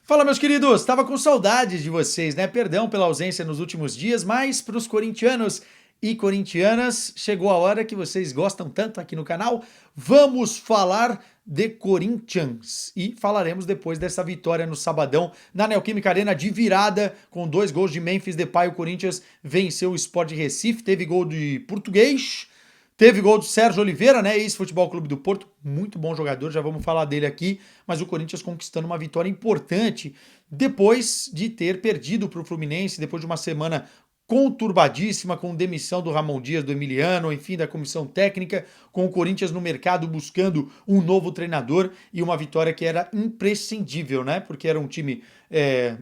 Fala, meus queridos! Tava com saudades de vocês, né? Perdão pela ausência nos últimos dias, mas para os corintianos e corintianas, chegou a hora que vocês gostam tanto aqui no canal. Vamos falar de Corinthians e falaremos depois dessa vitória no sabadão na Neoquímica Arena de virada com 2 gols de Memphis Depay. O Corinthians venceu o Sport de Recife, teve gol de Português. Teve gol do Sérgio Oliveira, né? Ex-Futebol Clube do Porto, muito bom jogador, já vamos falar dele aqui. Mas o Corinthians conquistando uma vitória importante depois de ter perdido para o Fluminense, depois de uma semana conturbadíssima, com demissão do Ramon Dias, do Emiliano, enfim, da comissão técnica, com o Corinthians no mercado buscando um novo treinador e uma vitória que era imprescindível, né? Porque era um time,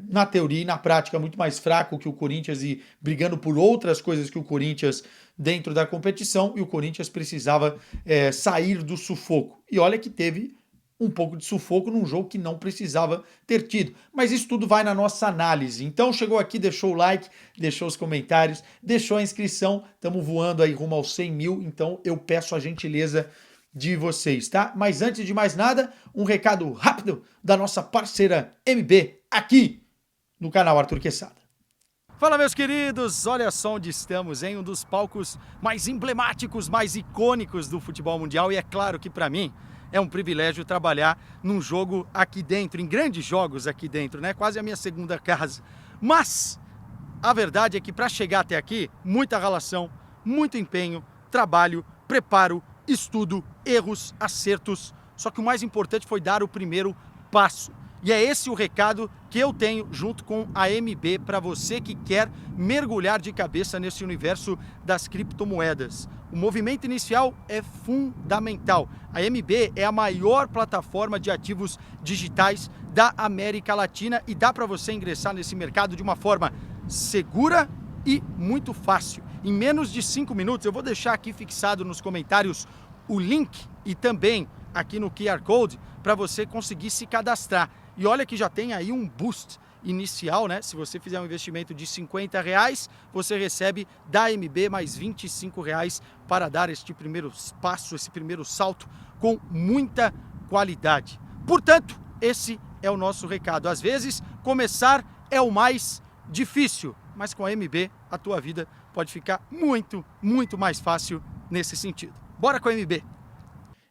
na teoria e na prática, muito mais fraco que o Corinthians e brigando por outras coisas que o Corinthians dentro da competição, e o Corinthians precisava sair do sufoco. E olha que teve um pouco de sufoco num jogo que não precisava ter tido. Mas isso tudo vai na nossa análise. Então chegou aqui, deixou o like, deixou os comentários, deixou a inscrição. Estamos voando aí rumo aos 100 mil, então eu peço a gentileza de vocês, tá? Mas antes de mais nada, um recado rápido da nossa parceira MB aqui no canal Arthur Quesada. Fala, meus queridos, olha só onde estamos, em um dos palcos mais emblemáticos, mais icônicos do futebol mundial, e é claro que para mim é um privilégio trabalhar num jogo aqui dentro, em grandes jogos aqui dentro, né? Quase a minha segunda casa. Mas a verdade é que para chegar até aqui, muita relação, muito empenho, trabalho, preparo, estudo, erros, acertos. Só que o mais importante foi dar o primeiro passo. E é esse o recado que eu tenho junto com a MB para você que quer mergulhar de cabeça nesse universo das criptomoedas. O movimento inicial é fundamental. A MB é a maior plataforma de ativos digitais da América Latina e dá para você ingressar nesse mercado de uma forma segura e muito fácil. Em menos de 5 minutos, eu vou deixar aqui fixado nos comentários o link e também aqui no QR Code para você conseguir se cadastrar. E olha que já tem aí um boost inicial, né? Se você fizer um investimento de R$50, você recebe da MB mais R$25 para dar este primeiro passo, esse primeiro salto com muita qualidade. Portanto, esse é o nosso recado. Às vezes, começar é o mais difícil, mas com a MB a tua vida pode ficar muito, muito mais fácil nesse sentido. Bora com a MB!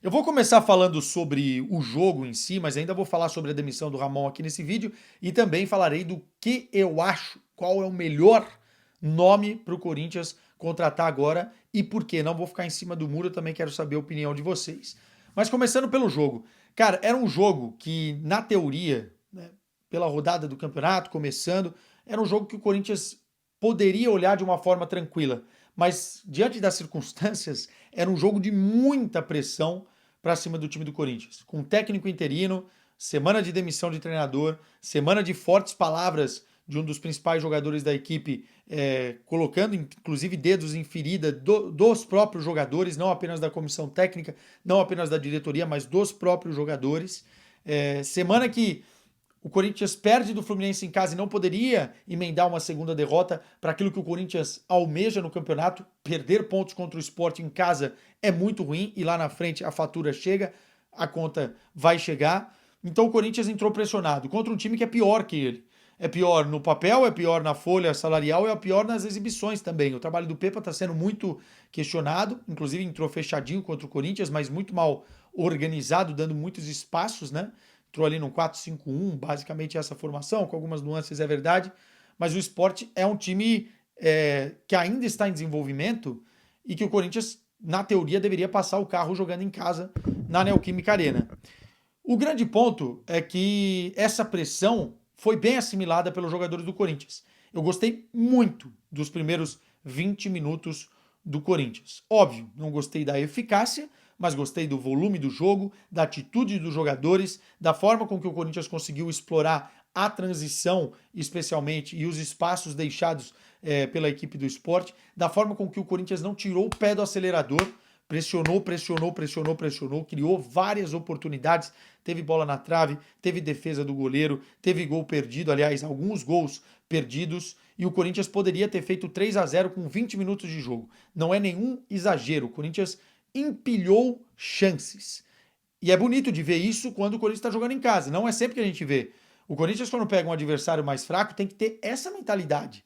Eu vou começar falando sobre o jogo em si, mas ainda vou falar sobre a demissão do Ramon aqui nesse vídeo e também falarei do que eu acho, qual é o melhor nome para o Corinthians contratar agora e por quê. Não vou ficar em cima do muro, eu também quero saber a opinião de vocês. Mas começando pelo jogo. Cara, era um jogo que, na teoria, né, pela rodada do campeonato, começando, era um jogo que o Corinthians poderia olhar de uma forma tranquila. Mas, diante das circunstâncias, era um jogo de muita pressão para cima do time do Corinthians. Com técnico interino, semana de demissão de treinador, semana de fortes palavras de um dos principais jogadores da equipe, colocando inclusive dedos em ferida dos próprios jogadores, não apenas da comissão técnica, não apenas da diretoria, mas dos próprios jogadores. Semana que o Corinthians perde do Fluminense em casa e não poderia emendar uma segunda derrota para aquilo que o Corinthians almeja no campeonato. Perder pontos contra o Sport em casa é muito ruim e lá na frente a fatura chega, a conta vai chegar. Então o Corinthians entrou pressionado contra um time que é pior que ele. É pior no papel, é pior na folha salarial, é pior nas exibições também. O trabalho do Pepa está sendo muito questionado, inclusive entrou fechadinho contra o Corinthians, mas muito mal organizado, dando muitos espaços, né? Entrou ali no 4-5-1, basicamente essa formação, com algumas nuances é verdade, mas o Sport é um time que ainda está em desenvolvimento e que o Corinthians, na teoria, deveria passar o carro jogando em casa na Neoquímica Arena. O grande ponto é que essa pressão foi bem assimilada pelos jogadores do Corinthians. Eu gostei muito dos primeiros 20 minutos do Corinthians. Óbvio, não gostei da eficácia, mas gostei do volume do jogo, da atitude dos jogadores, da forma com que o Corinthians conseguiu explorar a transição, especialmente, e os espaços deixados pela equipe do Sport, da forma com que o Corinthians não tirou o pé do acelerador, pressionou, criou várias oportunidades, teve bola na trave, teve defesa do goleiro, teve gol perdido, aliás, alguns gols perdidos, e o Corinthians poderia ter feito 3-0 com 20 minutos de jogo. Não é nenhum exagero, o Corinthians empilhou chances. E é bonito de ver isso quando o Corinthians está jogando em casa. Não é sempre que a gente vê. O Corinthians, quando pega um adversário mais fraco, tem que ter essa mentalidade.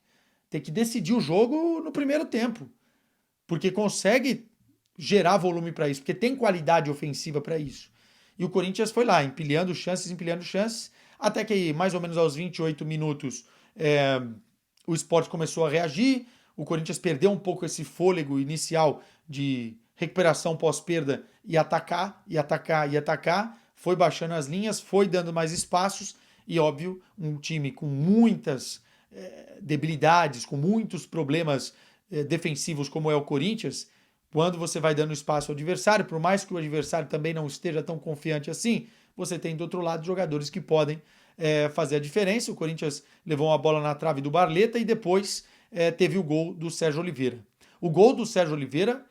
Tem que decidir o jogo no primeiro tempo. Porque consegue gerar volume para isso, porque tem qualidade ofensiva para isso. E o Corinthians foi lá, empilhando chances, até que mais ou menos aos 28 minutos o Sport começou a reagir, o Corinthians perdeu um pouco esse fôlego inicial de recuperação pós-perda e atacar, foi baixando as linhas, foi dando mais espaços e, óbvio, um time com muitas debilidades, com muitos problemas defensivos como é o Corinthians, quando você vai dando espaço ao adversário, por mais que o adversário também não esteja tão confiante assim, você tem do outro lado jogadores que podem fazer a diferença. O Corinthians levou uma bola na trave do Barleta e depois teve o gol do Sérgio Oliveira. O gol do Sérgio Oliveira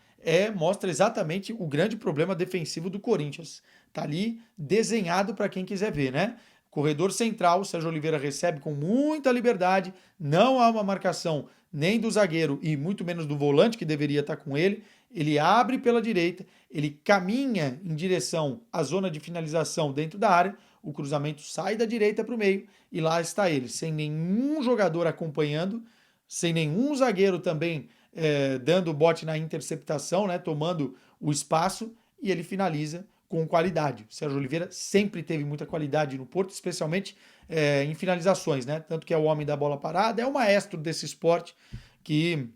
mostra exatamente o grande problema defensivo do Corinthians. Tá ali desenhado para quem quiser ver, né? Corredor central, o Sérgio Oliveira recebe com muita liberdade, não há uma marcação nem do zagueiro e muito menos do volante que deveria estar com ele. Ele abre pela direita, ele caminha em direção à zona de finalização dentro da área, o cruzamento sai da direita para o meio e lá está ele, sem nenhum jogador acompanhando, sem nenhum zagueiro também dando bote na interceptação, né, tomando o espaço, e ele finaliza com qualidade. O Sérgio Oliveira sempre teve muita qualidade no Porto, especialmente em finalizações, né? Tanto que é o homem da bola parada, é o maestro desse esporte que,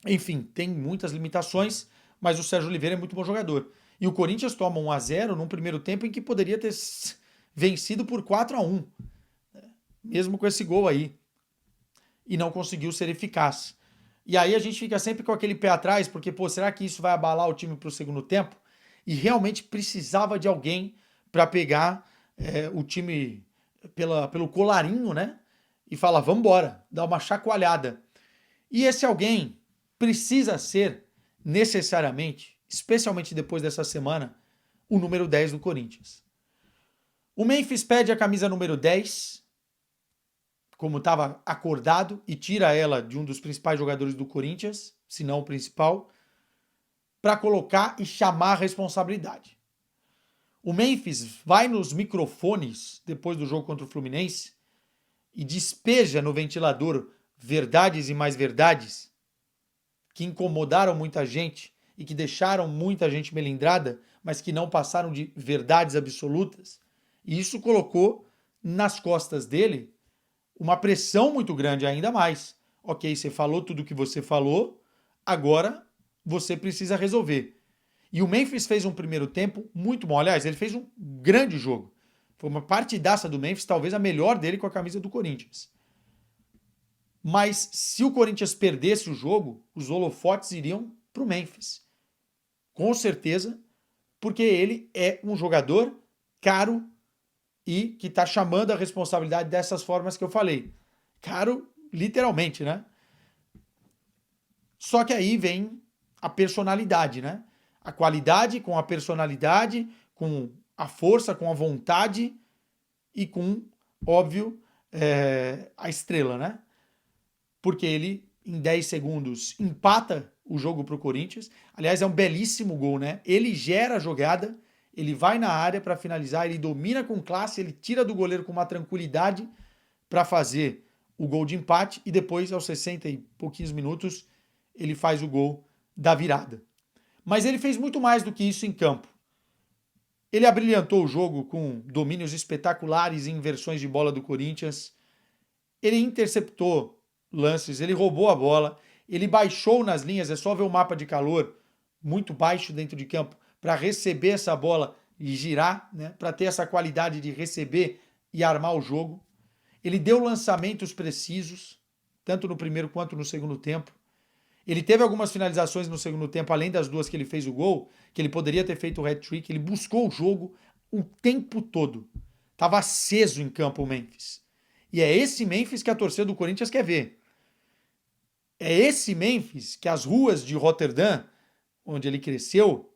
enfim, tem muitas limitações, mas o Sérgio Oliveira é muito bom jogador. E o Corinthians toma 1-0 num primeiro tempo em que poderia ter vencido por 4-1, mesmo com esse gol aí, e não conseguiu ser eficaz. E aí a gente fica sempre com aquele pé atrás, porque, pô, será que isso vai abalar o time para o segundo tempo? E realmente precisava de alguém para pegar o time pelo colarinho, né? E falar, vamos embora, dar uma chacoalhada. E esse alguém precisa ser, necessariamente, especialmente depois dessa semana, o número 10 do Corinthians. O Memphis pede a camisa número 10, como estava acordado, e tira ela de um dos principais jogadores do Corinthians, se não o principal, para colocar e chamar a responsabilidade. O Memphis vai nos microfones depois do jogo contra o Fluminense e despeja no ventilador verdades e mais verdades que incomodaram muita gente e que deixaram muita gente melindrada, mas que não passaram de verdades absolutas. E isso colocou nas costas dele uma pressão muito grande ainda mais. Ok, você falou tudo o que você falou, agora você precisa resolver. E o Memphis fez um primeiro tempo muito bom. Aliás, ele fez um grande jogo. Foi uma partidaça do Memphis, talvez a melhor dele com a camisa do Corinthians. Mas se o Corinthians perdesse o jogo, os holofotes iriam para o Memphis. Com certeza, porque ele é um jogador caro e que está chamando a responsabilidade dessas formas que eu falei. Caro, literalmente, né? Só que aí vem a personalidade, né? A qualidade com a personalidade, com a força, com a vontade e com, óbvio, a estrela, né? Porque ele, em 10 segundos, empata o jogo para o Corinthians. Aliás, é um belíssimo gol, né? Ele gera a jogada, ele vai na área para finalizar, ele domina com classe, ele tira do goleiro com uma tranquilidade para fazer o gol de empate e depois, aos 60 e pouquinhos minutos, ele faz o gol da virada. Mas ele fez muito mais do que isso em campo. Ele abrilhantou o jogo com domínios espetaculares e inversões de bola do Corinthians. Ele interceptou lances, ele roubou a bola, ele baixou nas linhas, é só ver o mapa de calor, muito baixo dentro de campo, para receber essa bola e girar, né, para ter essa qualidade de receber e armar o jogo. Ele deu lançamentos precisos, tanto no primeiro quanto no segundo tempo. Ele teve algumas finalizações no segundo tempo, além das duas que ele fez o gol, que ele poderia ter feito o hat-trick. Ele buscou o jogo o tempo todo. Estava aceso em campo o Memphis. E é esse Memphis que a torcida do Corinthians quer ver. É esse Memphis que as ruas de Roterdã, onde ele cresceu,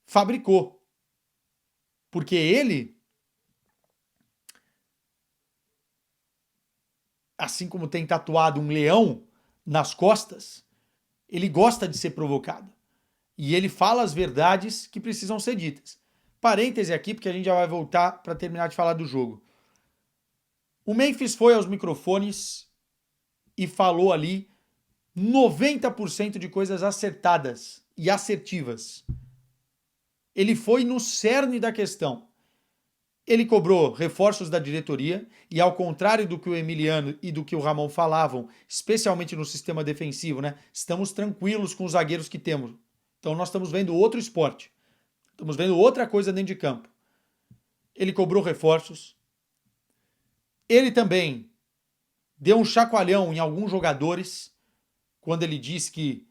fabricou. Porque ele, assim como tem tatuado um leão nas costas, ele gosta de ser provocado. E ele fala as verdades que precisam ser ditas. Parêntese aqui, porque a gente já vai voltar para terminar de falar do jogo. O Memphis foi aos microfones e falou ali 90% de coisas acertadas e assertivas. Ele foi no cerne da questão. Ele cobrou reforços da diretoria e, ao contrário do que o Emiliano e do que o Ramon falavam, especialmente no sistema defensivo, né? Estamos tranquilos com os zagueiros que temos. Então nós estamos vendo outro esporte. Estamos vendo outra coisa dentro de campo. Ele cobrou reforços. Ele também deu um chacoalhão em alguns jogadores quando ele disse que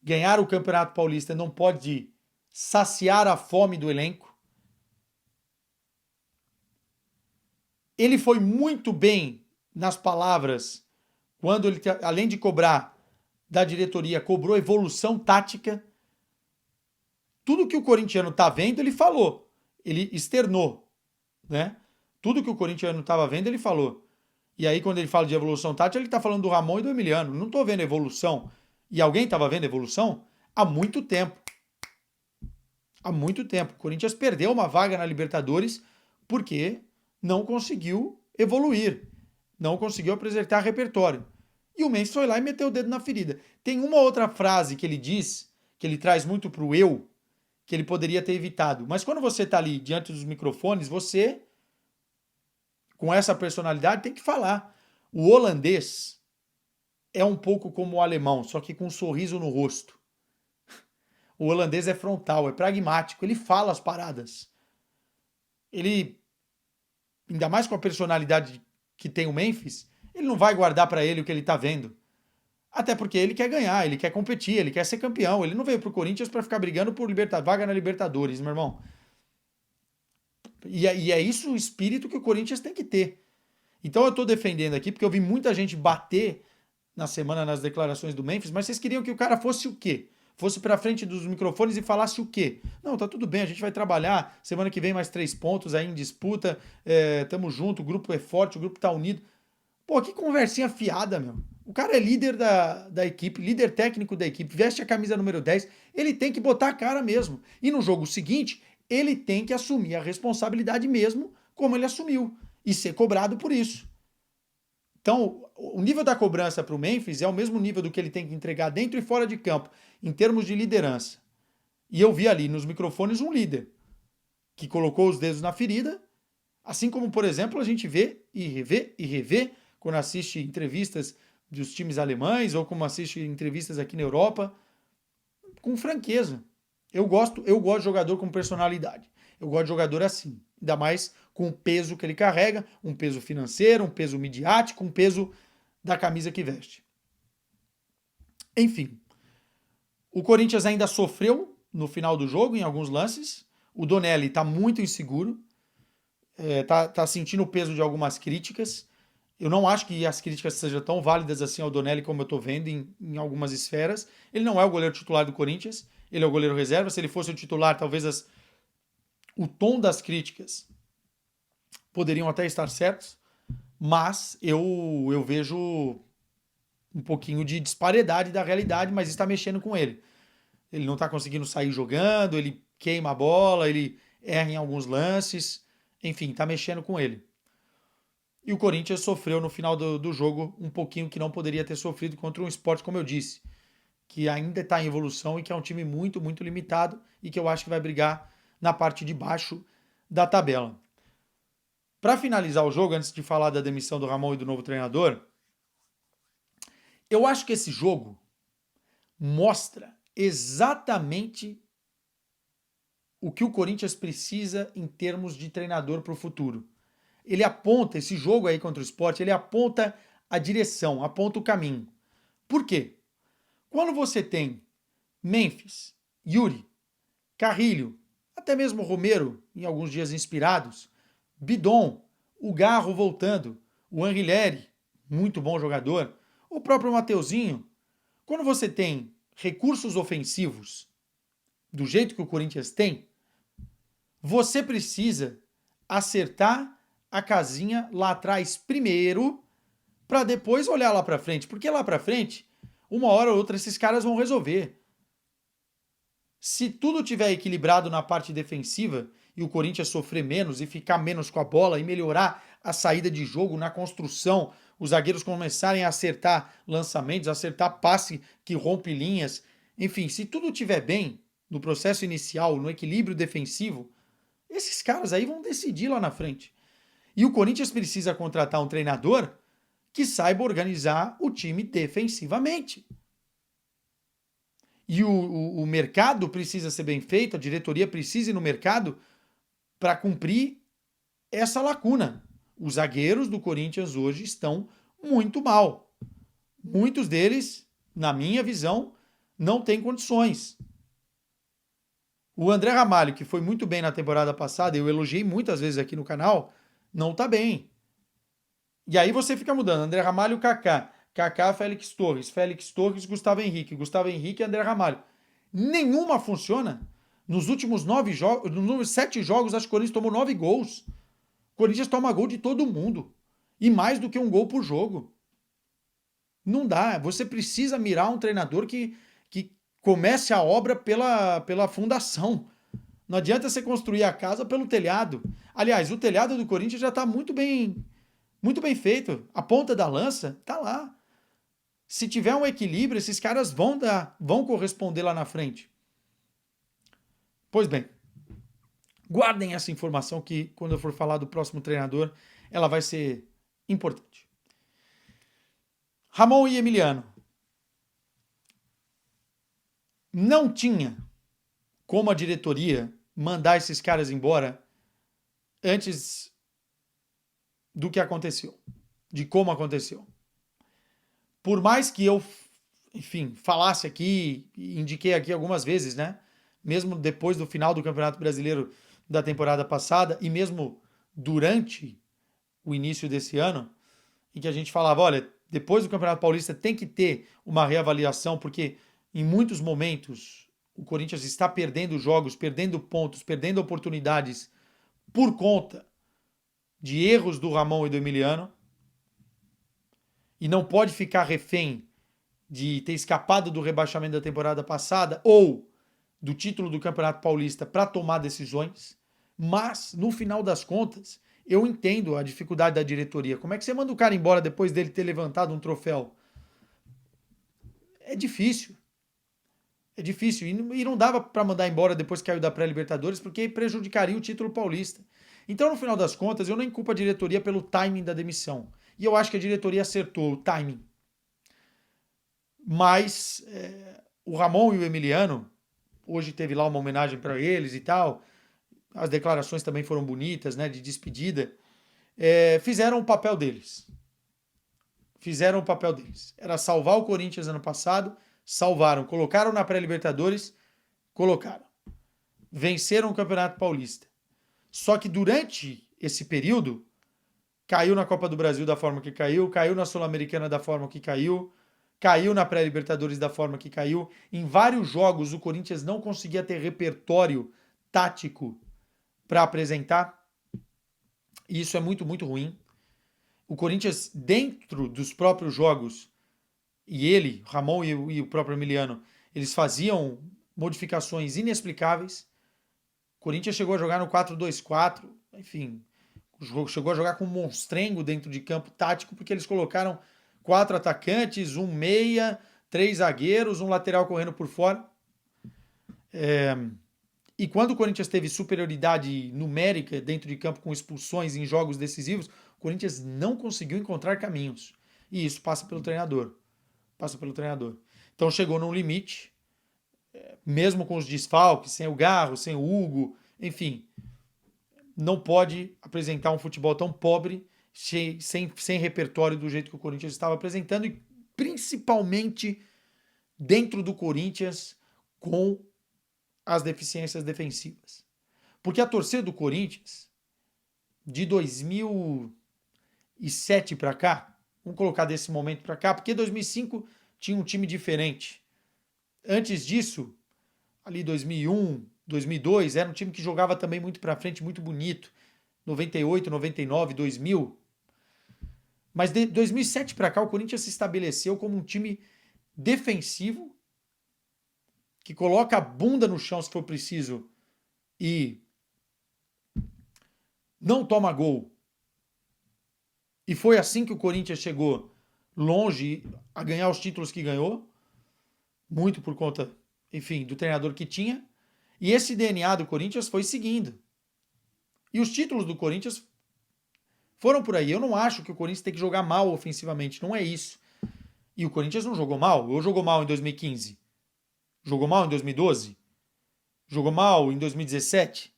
ganhar o Campeonato Paulista não pode saciar a fome do elenco. Ele foi muito bem nas palavras quando ele, além de cobrar da diretoria, cobrou evolução tática. Tudo que o corintiano tá vendo, ele falou. Ele externou, né? Tudo que o corintiano estava vendo, ele falou. E aí, quando ele fala de evolução tática, ele está falando do Ramon e do Emiliano. Não estou vendo evolução. E alguém estava vendo evolução? Há muito tempo. Há muito tempo. O Corinthians perdeu uma vaga na Libertadores porque não conseguiu evoluir. Não conseguiu apresentar repertório. E o Memphis foi lá e meteu o dedo na ferida. Tem uma outra frase que ele diz, que ele traz muito pro eu, que ele poderia ter evitado. Mas quando você está ali diante dos microfones, você, com essa personalidade, tem que falar. O holandês é um pouco como o alemão, só que com um sorriso no rosto. O holandês é frontal, é pragmático, ele fala as paradas. Ele, ainda mais com a personalidade que tem o Memphis, ele não vai guardar para ele o que ele tá vendo. Até porque ele quer ganhar, ele quer competir, ele quer ser campeão. Ele não veio pro Corinthians para ficar brigando por vaga na Libertadores, meu irmão. E é isso o espírito que o Corinthians tem que ter. Então eu tô defendendo aqui, porque eu vi muita gente bater na semana nas declarações do Memphis, mas vocês queriam que o cara fosse o quê? Fosse pra frente dos microfones e falasse o quê? Não, tá tudo bem, a gente vai trabalhar, semana que vem mais 3 pontos aí em disputa, tamo junto, o grupo é forte, o grupo tá unido. Pô, que conversinha fiada, meu. O cara é líder da equipe, líder técnico da equipe, veste a camisa número 10, ele tem que botar a cara mesmo. E no jogo seguinte, ele tem que assumir a responsabilidade mesmo, como ele assumiu, e ser cobrado por isso. Então, o nível da cobrança para o Memphis é o mesmo nível do que ele tem que entregar dentro e fora de campo, em termos de liderança. E eu vi ali nos microfones um líder que colocou os dedos na ferida, assim como, por exemplo, a gente vê e revê quando assiste entrevistas dos times alemães ou como assiste entrevistas aqui na Europa, com franqueza. Eu gosto de jogador com personalidade. Eu gosto de jogador assim. Ainda mais com o peso que ele carrega, um peso financeiro, um peso midiático, um peso da camisa que veste. Enfim, o Corinthians ainda sofreu no final do jogo, em alguns lances. O Donelli está muito inseguro, tá sentindo o peso de algumas críticas. Eu não acho que as críticas sejam tão válidas assim ao Donelli como eu estou vendo em algumas esferas. Ele não é o goleiro titular do Corinthians, ele é o goleiro reserva. Se ele fosse o titular, talvez o tom das críticas poderiam até estar certos, mas eu vejo um pouquinho de disparidade da realidade, mas está mexendo com ele. Ele não está conseguindo sair jogando, ele queima a bola, ele erra em alguns lances, enfim, está mexendo com ele. E o Corinthians sofreu no final do jogo um pouquinho que não poderia ter sofrido contra um Sport, como eu disse, que ainda está em evolução e que é um time muito, muito limitado e que eu acho que vai brigar na parte de baixo da tabela. Para finalizar o jogo, antes de falar da demissão do Ramon e do novo treinador, eu acho que esse jogo mostra exatamente o que o Corinthians precisa em termos de treinador para o futuro. Ele aponta, esse jogo aí contra o Sport, ele aponta a direção, aponta o caminho. Por quê? Quando você tem Memphis, Yuri, Carrilho, até mesmo Romero, em alguns dias inspirados, Bidon, o Garro voltando, o Anguilleri, muito bom jogador, o próprio Mateuzinho. Quando você tem recursos ofensivos do jeito que o Corinthians tem, você precisa acertar a casinha lá atrás primeiro, para depois olhar lá para frente, porque lá para frente, uma hora ou outra esses caras vão resolver. Se tudo tiver equilibrado na parte defensiva e o Corinthians sofrer menos e ficar menos com a bola e melhorar a saída de jogo na construção, os zagueiros começarem a acertar lançamentos, acertar passe que rompe linhas, enfim, se tudo estiver bem no processo inicial, no equilíbrio defensivo, esses caras aí vão decidir lá na frente. E o Corinthians precisa contratar um treinador que saiba organizar o time defensivamente. E o mercado precisa ser bem feito, a diretoria precisa ir no mercado para cumprir essa lacuna. Os zagueiros do Corinthians hoje estão muito mal. Muitos deles, na minha visão, não têm condições. O André Ramalho, que foi muito bem na temporada passada, eu elogiei muitas vezes aqui no canal, não está bem. E aí você fica mudando. André Ramalho, Kaká. Kaká, Félix Torres. Félix Torres, Gustavo Henrique. Gustavo Henrique, André Ramalho. Nenhuma funciona. Nos últimos 7 jogos, acho que o Corinthians tomou 9 gols. O Corinthians toma gol de todo mundo. E mais do que um gol por jogo. Não dá. Você precisa mirar um treinador que comece a obra pela fundação. Não adianta você construir a casa pelo telhado. Aliás, o telhado do Corinthians já está muito bem feito. A ponta da lança está lá. Se tiver um equilíbrio, esses caras vão corresponder lá na frente. Pois bem, guardem essa informação que quando eu for falar do próximo treinador, ela vai ser importante. Ramon e Emiliano. Não tinha como a diretoria mandar esses caras embora antes do que aconteceu, de como aconteceu. Por mais que eu, enfim, falasse aqui, indiquei aqui algumas vezes, né? Mesmo depois do final do Campeonato Brasileiro da temporada passada e mesmo durante o início desse ano, em que a gente falava, olha, depois do Campeonato Paulista tem que ter uma reavaliação, porque em muitos momentos o Corinthians está perdendo jogos, perdendo pontos, perdendo oportunidades por conta de erros do Ramon e do Emiliano. E não pode ficar refém de ter escapado do rebaixamento da temporada passada ou do título do Campeonato Paulista para tomar decisões. Mas, no final das contas, eu entendo a dificuldade da diretoria. Como é que você manda o cara embora depois dele ter levantado um troféu? É difícil. É difícil. E não dava para mandar embora depois que caiu da pré-Libertadores, porque prejudicaria o título paulista. Então, no final das contas, eu nem culpo a diretoria pelo timing da demissão. E eu acho que a diretoria acertou o timing. Mas o Ramon e o Emiliano, hoje teve lá uma homenagem para eles e tal, as declarações também foram bonitas, né, de despedida, fizeram o papel deles. Fizeram o papel deles. Era salvar o Corinthians ano passado, salvaram. Colocaram na pré-Libertadores, colocaram. Venceram o Campeonato Paulista. Só que durante esse período, caiu na Copa do Brasil da forma que caiu na Sul-Americana da forma que caiu na pré-Libertadores da forma que caiu. Em vários jogos, o Corinthians não conseguia ter repertório tático para apresentar. E isso é muito, muito ruim. O Corinthians, dentro dos próprios jogos, e ele, Ramon e o próprio Emiliano, eles faziam modificações inexplicáveis. O Corinthians chegou a jogar no 4-2-4, enfim, chegou a jogar com um monstrengo dentro de campo tático, porque eles colocaram 4 atacantes, um meia, 3 zagueiros, um lateral correndo por fora. E quando o Corinthians teve superioridade numérica dentro de campo com expulsões em jogos decisivos, o Corinthians não conseguiu encontrar caminhos. E isso passa pelo treinador. Passa pelo treinador. Então chegou num limite, mesmo com os desfalques, sem o Garro, sem o Hugo, enfim, não pode apresentar um futebol tão pobre, sem repertório do jeito que o Corinthians estava apresentando, e principalmente dentro do Corinthians com as deficiências defensivas. Porque a torcida do Corinthians, de 2007 para cá, vamos colocar desse momento para cá, porque 2005 tinha um time diferente. Antes disso, ali 2001, 2002, era um time que jogava também muito para frente, muito bonito. 98, 99, 2000. Mas de 2007 para cá, o Corinthians se estabeleceu como um time defensivo, que coloca a bunda no chão se for preciso e não toma gol. E foi assim que o Corinthians chegou longe a ganhar os títulos que ganhou, muito por conta, enfim, do treinador que tinha. E esse DNA do Corinthians foi seguindo. E os títulos do Corinthians foram por aí. Eu não acho que o Corinthians tem que jogar mal ofensivamente, não é isso. E o Corinthians não jogou mal. Ou jogou mal em 2015? Jogou mal em 2012? Jogou mal em 2017?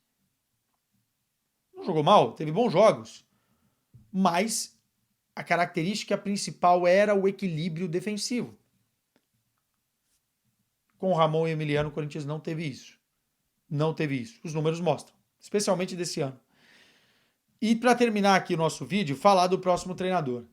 Não jogou mal, teve bons jogos. Mas a característica principal era o equilíbrio defensivo. Com o Ramon e o Emiliano, o Corinthians não teve isso. Não teve isso. Os números mostram. Especialmente desse ano. E para terminar aqui o nosso vídeo, falar do próximo treinador.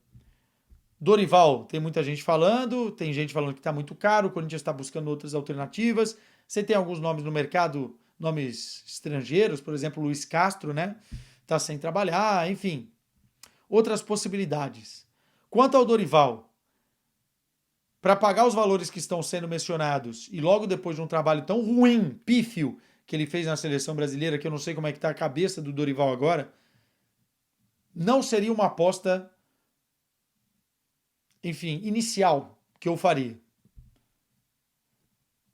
Dorival, tem muita gente falando, tem gente falando que está muito caro, o Corinthians está buscando outras alternativas. Você tem alguns nomes no mercado, nomes estrangeiros, por exemplo, Luiz Castro, né? Está sem trabalhar, enfim. Outras possibilidades. Quanto ao Dorival, para pagar os valores que estão sendo mencionados e logo depois de um trabalho tão ruim, pífio, que ele fez na seleção brasileira, que eu não sei como é que está a cabeça do Dorival agora, não seria uma aposta, enfim, inicial que eu faria.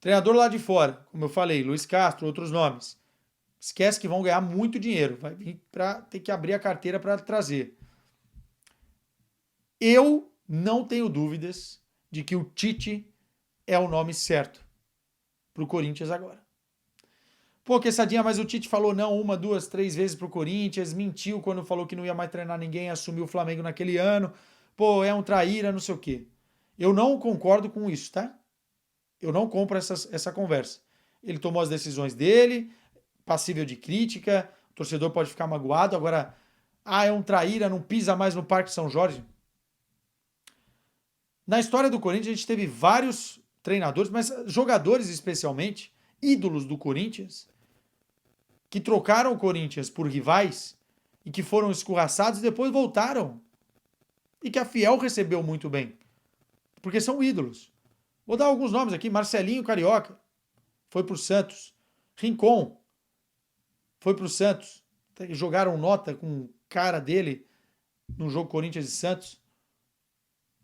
Treinador lá de fora, como eu falei, Luiz Castro, outros nomes. Esquece que vão ganhar muito dinheiro. Vai vir para ter que abrir a carteira para trazer. Eu não tenho dúvidas de que o Tite é o nome certo para o Corinthians agora. Pô, Quessadinha, mas o Tite falou não 1, 2, 3 vezes pro Corinthians, mentiu quando falou que não ia mais treinar ninguém, assumiu o Flamengo naquele ano. Pô, é um traíra, não sei o quê. Eu não concordo com isso, tá? Eu não compro essa conversa. Ele tomou as decisões dele, passível de crítica, o torcedor pode ficar magoado, agora, é um traíra, não pisa mais no Parque São Jorge. Na história do Corinthians, a gente teve vários treinadores, mas jogadores especialmente, ídolos do Corinthians, que trocaram o Corinthians por rivais e que foram escorraçados e depois voltaram. E que a Fiel recebeu muito bem. Porque são ídolos. Vou dar alguns nomes aqui. Marcelinho Carioca foi pro Santos. Rincon foi pro Santos. Jogaram nota com o cara dele no jogo Corinthians e Santos.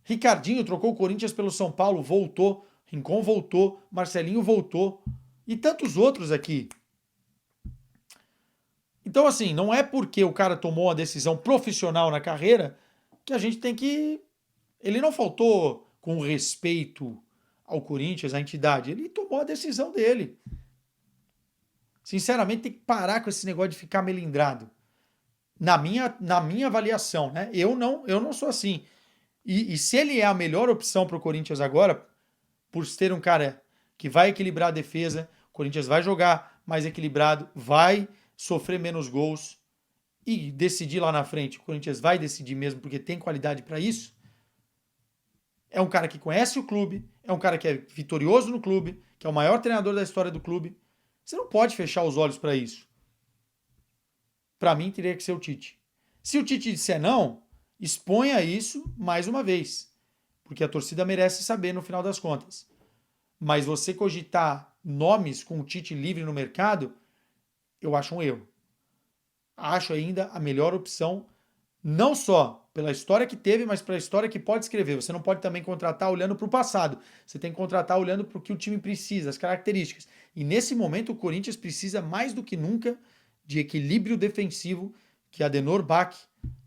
Ricardinho trocou o Corinthians pelo São Paulo, voltou. Rincon voltou. Marcelinho voltou. E tantos outros aqui. Então, assim, não é porque o cara tomou uma decisão profissional na carreira que a gente tem que... Ele não faltou com respeito ao Corinthians, à entidade. Ele tomou a decisão dele. Sinceramente, tem que parar com esse negócio de ficar melindrado. Na minha avaliação, né? Eu não sou assim. E se ele é a melhor opção para o Corinthians agora, por ter um cara que vai equilibrar a defesa, o Corinthians vai jogar mais equilibrado, vai sofrer menos gols e decidir lá na frente. O Corinthians vai decidir mesmo porque tem qualidade para isso. É um cara que conhece o clube, é um cara que é vitorioso no clube, que é o maior treinador da história do clube. Você não pode fechar os olhos para isso. Para mim, teria que ser o Tite. Se o Tite disser não, exponha isso mais uma vez, porque a torcida merece saber no final das contas. Mas você cogitar nomes com o Tite livre no mercado, eu acho um erro. Acho ainda a melhor opção, não só pela história que teve, mas pela história que pode escrever. Você não pode também contratar olhando para o passado. Você tem que contratar olhando para o que o time precisa, as características. E nesse momento o Corinthians precisa mais do que nunca de equilíbrio defensivo que Adenor Bach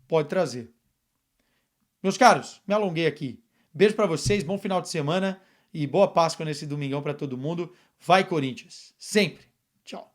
pode trazer. Meus caros, me alonguei aqui. Beijo para vocês, bom final de semana e boa Páscoa nesse domingão para todo mundo. Vai Corinthians, sempre! Tchau!